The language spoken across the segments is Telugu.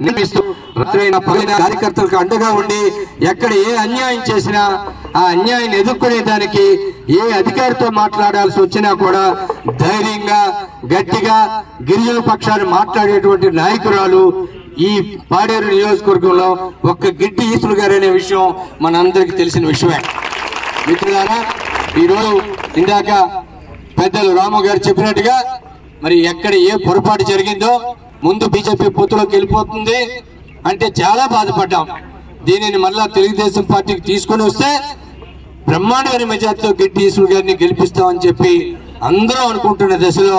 నిర్మిస్తూ రాత్రైన పగలైన కార్యకర్తలకు అండగా ఉండి ఎక్కడ ఏ అన్యాయం చేసినా ఆ అన్యాయాన్ని ఎదుర్కొనే దానికి ఏ అధికారితో మాట్లాడాల్సి వచ్చినా కూడా ధైర్యంగా గట్టిగా గిరిజన పక్షాన్ని మాట్లాడేటువంటి నాయకురాలు ఈ పాడేరు నియోజకవర్గంలో ఒక్క గిడ్డి ఈశ్వర్ గారు అనే విషయం మనందరికీ తెలిసిన విషయమే. మిత్రులారా, ఈరోజు ఇందాక పెద్దలు రాము గారు చెప్పినట్టుగా మరి ఎక్కడ ఏ పొరపాటు జరిగిందో ముందు బీజేపీ పొత్తులోకి వెళ్ళిపోతుంది అంటే చాలా బాధపడ్డాం. దీనిని మళ్ళా తెలుగుదేశం పార్టీకి తీసుకొని వస్తే బ్రహ్మాండమైన మెజార్టీతో గిడ్డి ఈశ్వర్ గారిని గెలిపిస్తామని చెప్పి అందరూ అనుకుంటున్న దశలో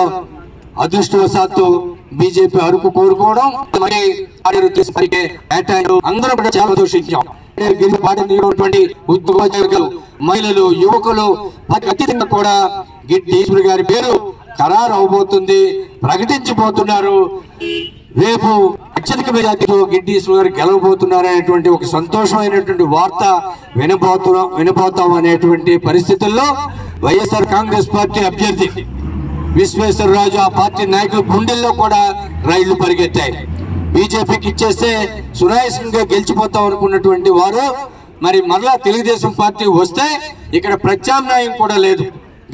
అదృష్టవశాత్తు బీజేపీ అరుకు కోరుకోవడం మరి అందరూ కూడా చాలా దోషించాం. ఉద్యోగులు, మహిళలు, యువకులు ఖచ్చితంగా కూడా గిడ్డి ఈశ్వర్ గారి పేరు ఖరారు అవబోతుంది, ప్రకటించబోతున్నారు. రేపు అత్యధిక మెజార్టీతో గిడ్డి ఈశ్వర్ గారు గెలవబోతున్నారు అనేటువంటి ఒక సంతోషమైనటువంటి వార్త వినబోతాం అనేటువంటి పరిస్థితుల్లో వైఎస్ఆర్ కాంగ్రెస్ పార్టీ అభ్యర్థి విశ్వేశ్వరరాజు ఆ పార్టీ నాయకుల గుండెల్లో కూడా రైళ్లు పరిగెత్తాయి. బీజేపీకి ఇచ్చేస్తే సునాయాసంగా గెలిచిపోతాం అనుకున్నటువంటి వారు మరి మరలా తెలుగుదేశం పార్టీ వస్తే ఇక్కడ ప్రత్యామ్నాయం కూడా లేదు.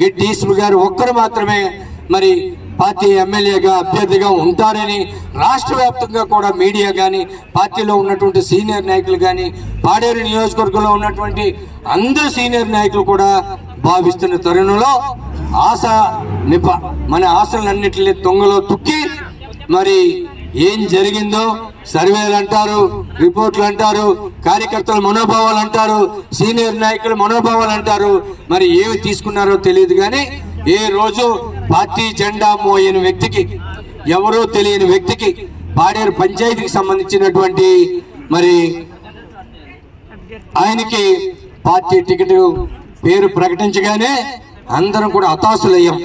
గిడ్డి ఈశ్వర్ గారు ఒక్కరు మాత్రమే మరి పార్టీ ఎమ్మెల్యేగా అభ్యర్థిగా ఉంటారని రాష్ట్ర వ్యాప్తంగా కూడా మీడియా కానీ పార్టీలో ఉన్నటువంటి సీనియర్ నాయకులు కానీ పాడేరు నియోజకవర్గంలో ఉన్నటువంటి అందరు సీనియర్ నాయకులు కూడా భావిస్తున్న తరుణంలో మన ఆశలన్నింటినీ తొంగలో తుక్కి మరి ఏం జరిగిందో సర్వేలు అంటారు, రిపోర్ట్లు అంటారు, కార్యకర్తల మనోభావాలు అంటారు, సీనియర్ నాయకుల మనోభావాలు అంటారు. మరి ఏమి తీసుకున్నారో తెలియదు కానీ ఏ రోజు పార్టీ జెండా మోయని వ్యక్తికి, ఎవరో తెలియని వ్యక్తికి పాడేరు పంచాయతీకి సంబంధించినటువంటి మరి ఆయనకి పార్టీ టికెట్ పేరు ప్రకటించగానే అందరం కూడా హతాశులయ్యాం.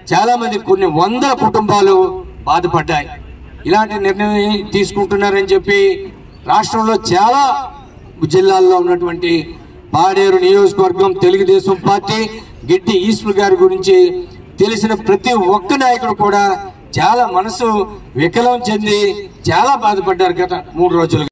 చాలా మంది కొన్ని వందల కుటుంబాలు బాధపడ్డాయి. ఇలాంటి నిర్ణయం తీసుకుంటున్నారని చెప్పి రాష్ట్రంలో చాలా జిల్లాల్లో ఉన్నటువంటి పాడేరు నియోజకవర్గం తెలుగుదేశం పార్టీ గిడ్డి ఈశ్వర్ గారి గురించి తెలిసిన ప్రతి ఒక్క నాయకుడు కూడా చాలా మనసు వికలం చెంది చాలా బాధపడ్డారు గత 3 రోజులుగా.